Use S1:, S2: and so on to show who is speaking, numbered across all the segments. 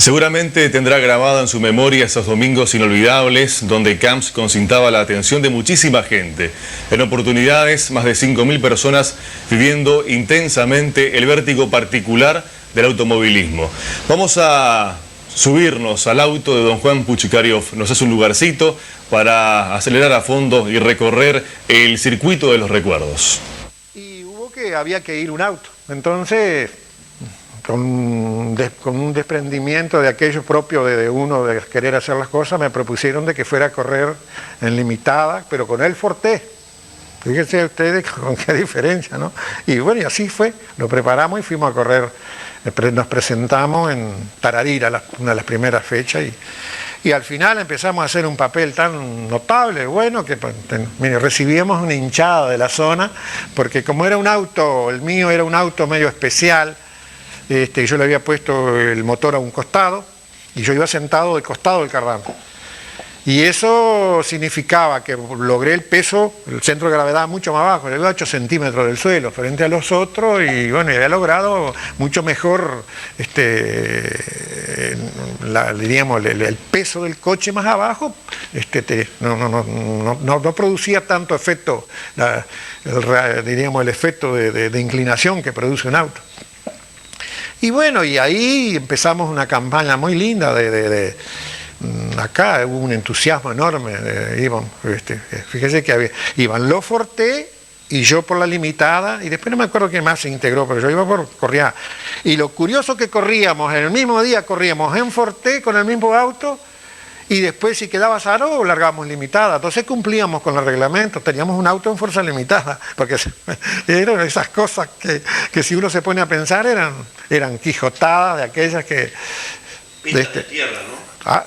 S1: Seguramente tendrá grabada en su memoria esos domingos inolvidables donde Camps concintaba la atención de muchísima gente. En oportunidades, más de 5.000 personas viviendo intensamente el vértigo particular del automovilismo. Vamos a subirnos al auto de don Juan Puchikariov. Nos hace un lugarcito para acelerar a fondo y recorrer el circuito de los recuerdos.
S2: Y había que ir un auto. Entonces, con un desprendimiento de aquello propio de uno de querer hacer las cosas, me propusieron de que fuera a correr en limitada, pero con el Forte. Fíjense ustedes con qué diferencia, ¿no? Y bueno, y así fue, lo preparamos y fuimos a correr. Nos presentamos en Tararira, una de las primeras fechas, y al final empezamos a hacer un papel tan notable, bueno, que mire, recibíamos una hinchada de la zona, porque como era un auto, el mío era un auto medio especial, yo le había puesto el motor a un costado y yo iba sentado del costado del carrán. Y eso significaba que logré el peso, el centro de gravedad mucho más bajo, le iba a 8 centímetros del suelo frente a los otros, y bueno, había logrado mucho mejor, diríamos, el peso del coche más abajo, no producía tanto efecto, diríamos, el efecto de inclinación que produce un auto. Y bueno, y ahí empezamos una campaña muy linda acá hubo un entusiasmo enorme, fíjese que iban los Forte y yo por la limitada, y después no me acuerdo quién más se integró, pero yo corría. Y lo curioso que corríamos, en el mismo día corríamos en Forte con el mismo auto, y después si quedaba Saro largábamos limitada. Entonces cumplíamos con los reglamentos, teníamos un auto en fuerza limitada, porque eran esas cosas que si uno se pone a pensar eran quijotadas de aquellas que...
S3: Pistas de tierra, ¿no?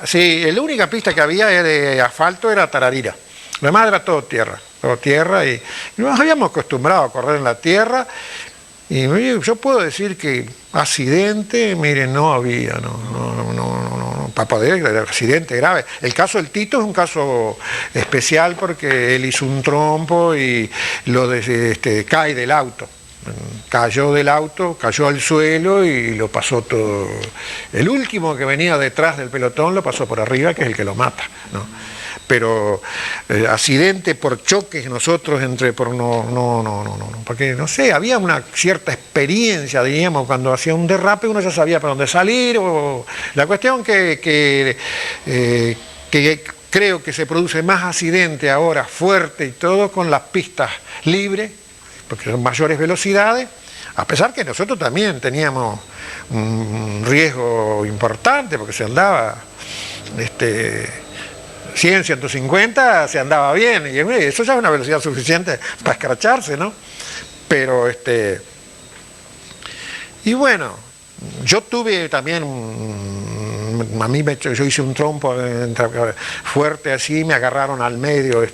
S2: Sí, la única pista que había de asfalto era Tararira. Lo demás era todo tierra, y nos habíamos acostumbrado a correr en la tierra, y yo puedo decir que accidente, miren, no había, para poder, accidente grave. El caso del Tito es un caso especial porque él hizo un trompo y cae del auto. Cayó del auto, cayó al suelo y lo pasó todo. El último que venía detrás del pelotón lo pasó por arriba, que es el que lo mata, ¿no? Pero accidente por choques nosotros porque no sé, había una cierta experiencia, diríamos, cuando hacía un derrape uno ya sabía para dónde salir, la cuestión que creo que se produce más accidente ahora fuerte y todo con las pistas libres, porque son mayores velocidades, a pesar que nosotros también teníamos un riesgo importante, porque se andaba 100, 150, se andaba bien, y eso ya es una velocidad suficiente para escracharse, ¿no? Pero, y bueno, yo tuve también yo hice un trompo fuerte así, me agarraron al medio,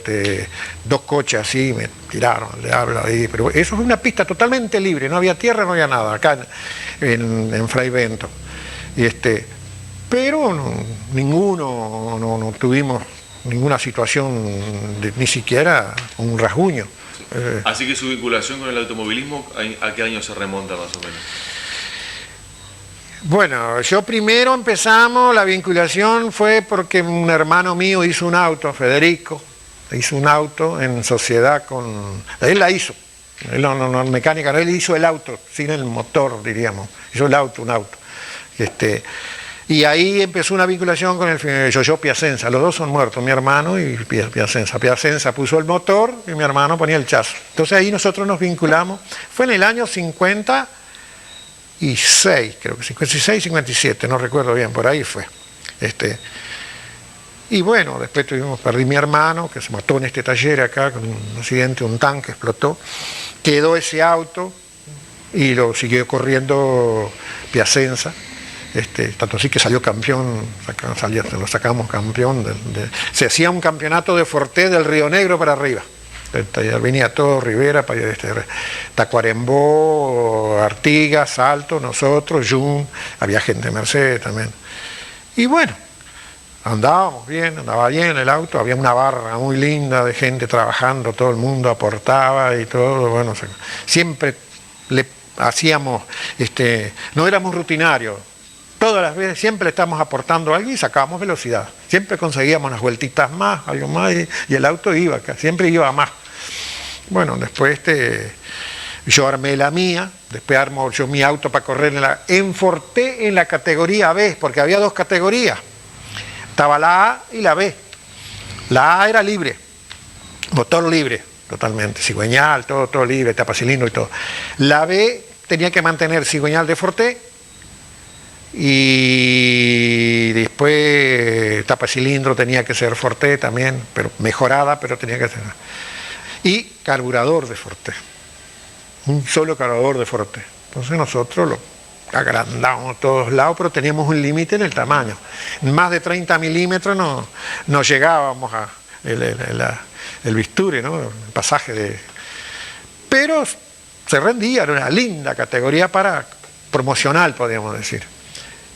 S2: dos coches así, me tiraron, le hablo ahí, pero eso es una pista totalmente libre, no había tierra, no había nada, acá en Fray Bento. Pero no tuvimos ninguna situación, ni siquiera un rasguño.
S1: Así que su vinculación con el automovilismo, ¿a qué año se remonta más o menos?
S2: Bueno, yo primero empezamos, la vinculación fue porque un hermano mío hizo un auto, Federico, hizo un auto en sociedad con... Él la hizo, él no mecánica, no, él hizo el auto, sin el motor, diríamos, hizo el auto, un auto. Y ahí empezó una vinculación con el Yoyo Piacenza, los dos son muertos, mi hermano y Piacenza. Piacenza puso el motor y mi hermano ponía el chazo. Entonces ahí nosotros nos vinculamos, fue en el año 56, creo que 56, 57, no recuerdo bien, por ahí fue. Y bueno, después perdí mi hermano, que se mató en este taller acá, con un accidente, un tanque explotó, quedó ese auto y lo siguió corriendo Piacenza, tanto así que salió campeón, lo sacamos campeón, se hacía un campeonato de Forte del Río Negro para arriba. Venía todo Rivera, Tacuarembó, Artigas, Salto, nosotros, Jun, había gente de Mercedes también. Y bueno, andaba bien el auto, había una barra muy linda de gente trabajando, todo el mundo aportaba y todo, bueno, siempre le hacíamos, no éramos rutinarios, Todas las veces, siempre estamos aportando algo y sacábamos velocidad. Siempre conseguíamos unas vueltitas más, algo más, y el auto iba, siempre iba a más. Bueno, después yo armé la mía, después armo yo mi auto para correr en Forte en la categoría B, porque había dos categorías. Estaba la A y la B. La A era libre, motor libre, totalmente, cigüeñal, todo libre, tapacilindro y todo. La B tenía que mantener cigüeñal de Forte y después tapacilindro tenía que ser Forte también, pero mejorada, pero tenía que ser. Y carburador de Forte, un solo carburador de Forte. Entonces nosotros lo agrandamos a todos lados, pero teníamos un límite en el tamaño. Más de 30 milímetros no llegábamos a el bisturi, ¿no? El pasaje de... Pero se rendía, era una linda categoría promocional, podríamos decir.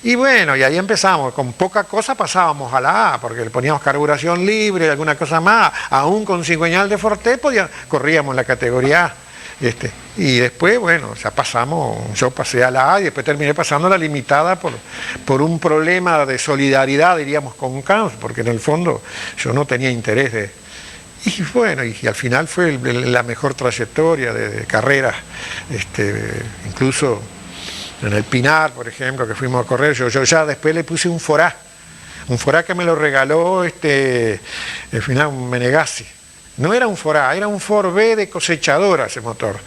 S2: Y bueno, y ahí empezamos, con poca cosa pasábamos a la A, porque le poníamos carburación libre, alguna cosa más, aún con cigüeñal de Forte, corríamos en la categoría A. Y después, bueno, ya yo pasé a la A y después terminé pasando a la limitada por un problema de solidaridad, diríamos, con Camps, porque en el fondo yo no tenía interés de... Y bueno, y al final fue la mejor trayectoria de carreras, incluso en el Pinar, por ejemplo, que fuimos a correr, yo ya después le puse un Forá que me lo regaló al final un Menegassi. No era un Forá, era un For B de cosechadora ese motor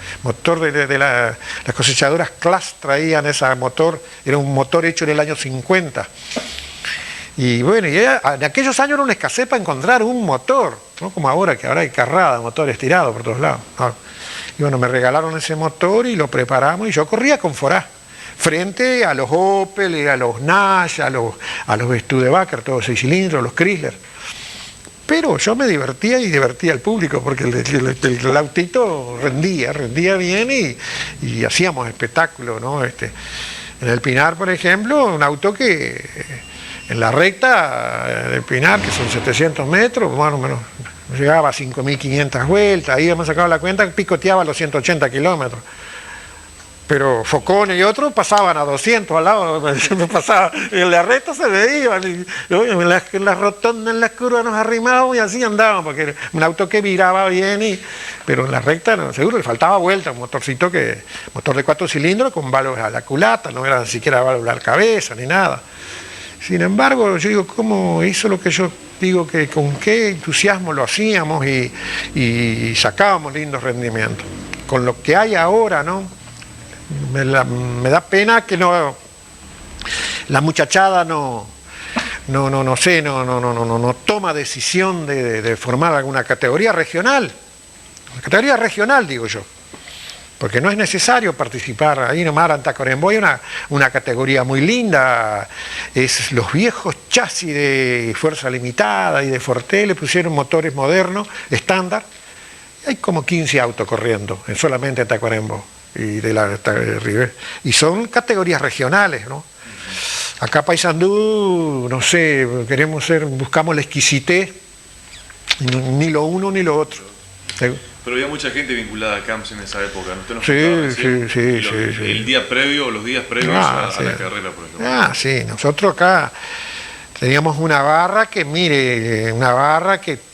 S2: de las cosechadoras Class traían ese motor, era un motor hecho en el año 50. Y bueno, en aquellos años era una escasez para encontrar un motor, no como ahora, que ahora hay carrada, motores tirados por todos lados. Y bueno, me regalaron ese motor y lo preparamos y yo corría con Forá, frente a los Opel, a los Nash, a los Studebaker, todos 6 cilindros, los Chrysler. Pero yo me divertía y divertía al público, porque el autito rendía bien y hacíamos espectáculo, ¿no? En el Pinar, por ejemplo, un auto que en la recta del Pinar, que son 700 metros, más o menos, llegaba a 5.500 vueltas, ahí hemos sacado la cuenta, picoteaba los 180 kilómetros. Pero Focone y otros pasaban a 200 al lado, pasaba, en la recta se veían, en las rotondas, en las curvas nos arrimábamos y así andábamos, porque era un auto que viraba bien, pero en la recta no, seguro le faltaba vuelta, un motor de 4 cilindros con válvulas a la culata, no era ni siquiera válvula a la cabeza ni nada. Sin embargo, yo digo, ¿cómo hizo lo que yo digo, que con qué entusiasmo lo hacíamos y sacábamos lindos rendimientos? Con lo que hay ahora, ¿no? Me da pena que la muchachada no toma decisión de formar alguna categoría regional. Categoría regional, digo yo. Porque no es necesario participar. Ahí nomás en Tacuarembó hay una categoría muy linda. Es los viejos chasis de Fuerza Limitada y de Forte, le pusieron motores modernos, estándar. Hay como 15 autos corriendo solamente en Tacuarembó. Y son categorías regionales, ¿no? Acá Paysandú, no sé, buscamos la exquisitez, ni lo uno ni lo otro.
S1: Pero había mucha gente vinculada a Camps en esa época, ¿no?
S2: Sí.
S1: El día previo, los días previos a la carrera, por ejemplo.
S2: Sí, nosotros acá teníamos una barra que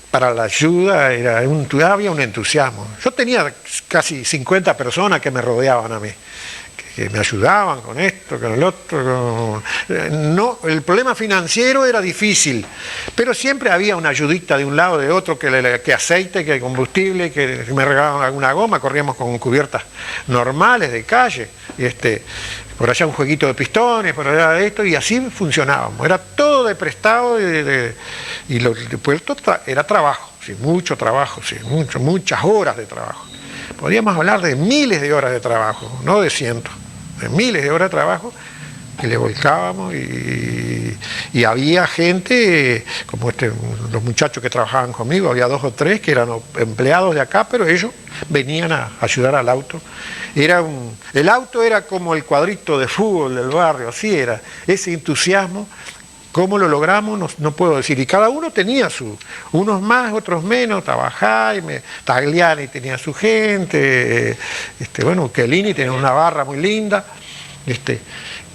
S2: para la ayuda había un entusiasmo. Yo tenía casi 50 personas que me rodeaban a mí, que me ayudaban con esto, con el otro. No, el problema financiero era difícil, pero siempre había una ayudita de un lado, de otro, que aceite, que combustible, que me regalaban alguna goma, corríamos con cubiertas normales de calle, por allá un jueguito de pistones, por allá esto, y así funcionábamos. Era todo de prestado y lo puesto era trabajo, sí, mucho trabajo, sí, muchas horas de trabajo. Podríamos hablar de miles de horas de trabajo, no de cientos, de miles de horas de trabajo que le volcábamos y había gente, como los muchachos que trabajaban conmigo, había 2 o 3 que eran empleados de acá, pero ellos venían a ayudar al auto. El auto era como el cuadrito de fútbol del barrio, así era, ese entusiasmo. ¿Cómo lo logramos? No puedo decir. Y cada uno tenía unos más, otros menos. Estaba Jaime, Tagliani tenía su gente, Chiellini tenía una barra muy linda.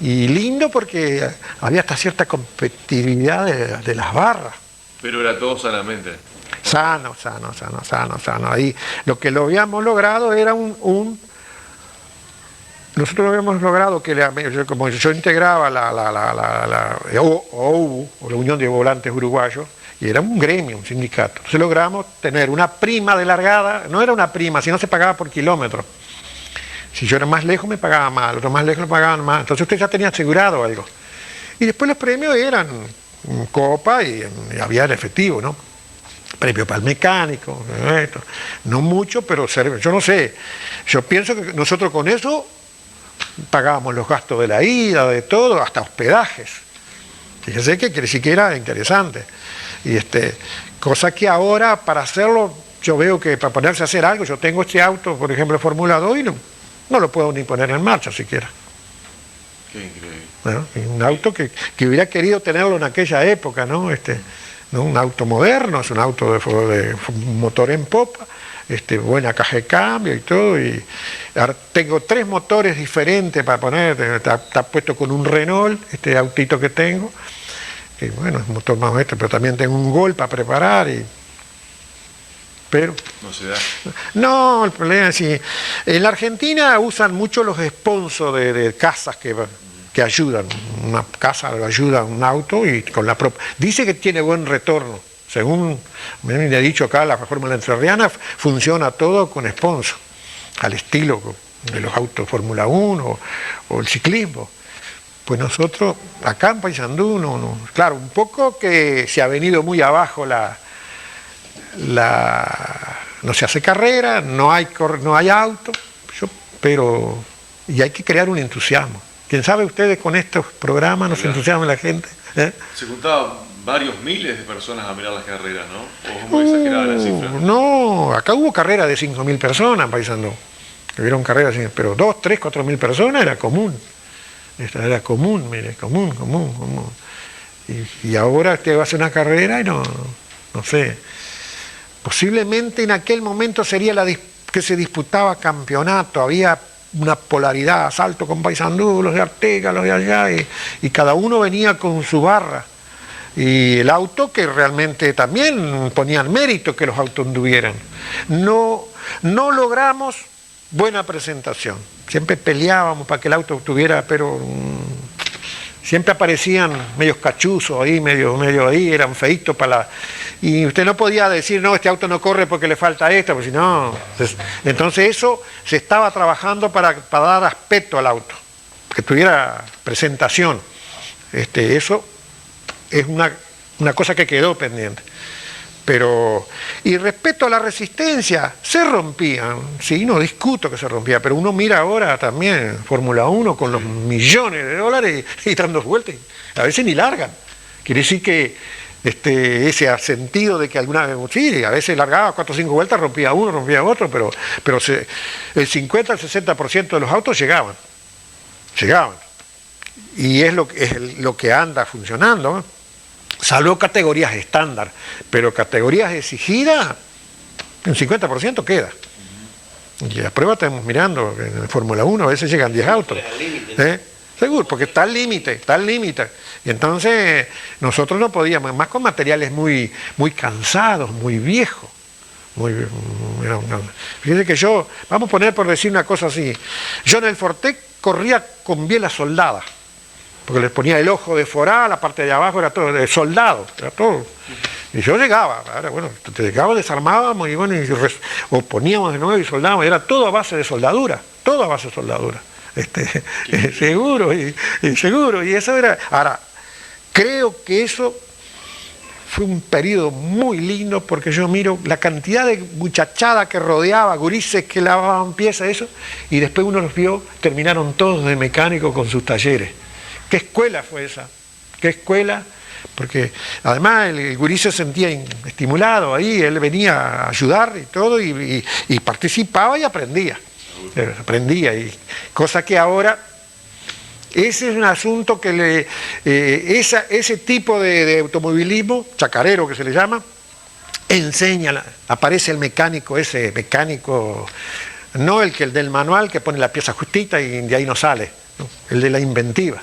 S2: Y lindo porque había hasta cierta competitividad de las barras.
S1: Pero era todo sanamente.
S2: Sano. Ahí lo que lo habíamos logrado era nosotros habíamos logrado que, como yo integraba la OUU, o la Unión de Volantes Uruguayos, y era un gremio, un sindicato. Entonces logramos tener una prima de largada, no era una prima, sino se pagaba por kilómetro. Si yo era más lejos me pagaba más, los más lejos me pagaban más. Entonces usted ya tenía asegurado algo. Y después los premios eran copa y había el efectivo, ¿no? Premio para el mecánico, no mucho, pero yo no sé. Yo pienso que nosotros con eso pagábamos los gastos de la ida, de todo, hasta hospedajes. Fíjese que quiere decir que era interesante. Y cosa que ahora para hacerlo, yo veo que para ponerse a hacer algo, yo tengo este auto, por ejemplo, Fórmula 2 y no lo puedo ni poner en marcha siquiera.
S1: Qué increíble.
S2: ¿No? Un auto que hubiera querido tenerlo en aquella época, ¿no? ¿No? Un auto moderno, es un auto de motor en popa, buena caja de cambio y todo, y ahora tengo 3 motores diferentes para poner, está puesto con un Renault, este autito que tengo, que bueno, es un motor más pero también tengo un Gol para preparar, pero
S1: no se da.
S2: No, el problema es que en la Argentina usan mucho los sponsors de casas que ayudan. Una casa ayuda a un auto y con la propia. Dice que tiene buen retorno. Según me ha dicho acá, la Fórmula Entrerriana funciona todo con sponsor, al estilo de los autos Fórmula 1 o el ciclismo. Pues nosotros, acá en Paysandú, claro, un poco que se ha venido muy abajo no se hace carrera, no hay auto, pero y hay que crear un entusiasmo. ¿Quién sabe ustedes con estos programas nos entusiasma la gente?
S1: Se juntaban varios miles de personas a mirar las carreras, ¿no? ¿O es muy exagerada la cifra?
S2: No, acá hubo carreras de 5.000 personas, Paysandú. Hubieron carreras, pero 2, 3, 4.000 personas era común. Era común, mire, común. Y ahora usted va a hacer una carrera y no sé. Posiblemente en aquel momento sería que se disputaba campeonato, había una polaridad, Salto con Paysandú, los de Artega, los de allá, y cada uno venía con su barra. Y el auto que realmente también ponían mérito que los autos anduvieran. No logramos buena presentación. Siempre peleábamos para que el auto tuviera, pero siempre aparecían medios cachuzos ahí, medio ahí, eran feitos y usted no podía decir, no, este auto no corre porque le falta esto, porque si no. Entonces eso se estaba trabajando para dar aspecto al auto, que tuviera presentación. Eso es una cosa que quedó pendiente. Y respecto a la resistencia, se rompían, sí, no discuto que se rompía, pero uno mira ahora también Fórmula 1 con los millones de dólares y dando vueltas, a veces ni largan. Quiere decir que ese sentido de que alguna vez, sí, a veces largaba 4 o 5 vueltas, rompía uno, rompía otro, pero el 50 al 60% de los autos llegaban. Y es lo que anda funcionando, ¿no? Salvo categorías estándar, pero categorías exigidas, un 50% queda. Y la prueba estamos mirando, en Fórmula 1 a veces llegan 10 autos. Seguro, porque está al límite. Y entonces nosotros no podíamos, más con materiales muy cansados, muy viejos. Fíjense que vamos a poner por decir una cosa así, yo en el Fortec corría con bielas soldadas, porque les ponía el ojo de forá, la parte de abajo era todo de soldado, era todo. Y yo llegaba, desarmábamos y bueno, o poníamos de nuevo y soldábamos, era todo a base de soldadura, seguro, y eso era. Ahora, creo que eso fue un periodo muy lindo, porque yo miro la cantidad de muchachada que rodeaba, gurises que lavaban piezas, eso, y después uno los vio, terminaron todos de mecánico con sus talleres. ¿Qué escuela fue esa? ¿Qué escuela? Porque además el gurí se sentía estimulado ahí, él venía a ayudar y todo, y participaba y aprendía, y cosa que ahora, ese es un asunto que ese tipo de automovilismo, chacarero que se le llama, enseña, aparece el mecánico, ese mecánico no el del manual que pone la pieza justita y de ahí no sale, ¿no? El de la inventiva.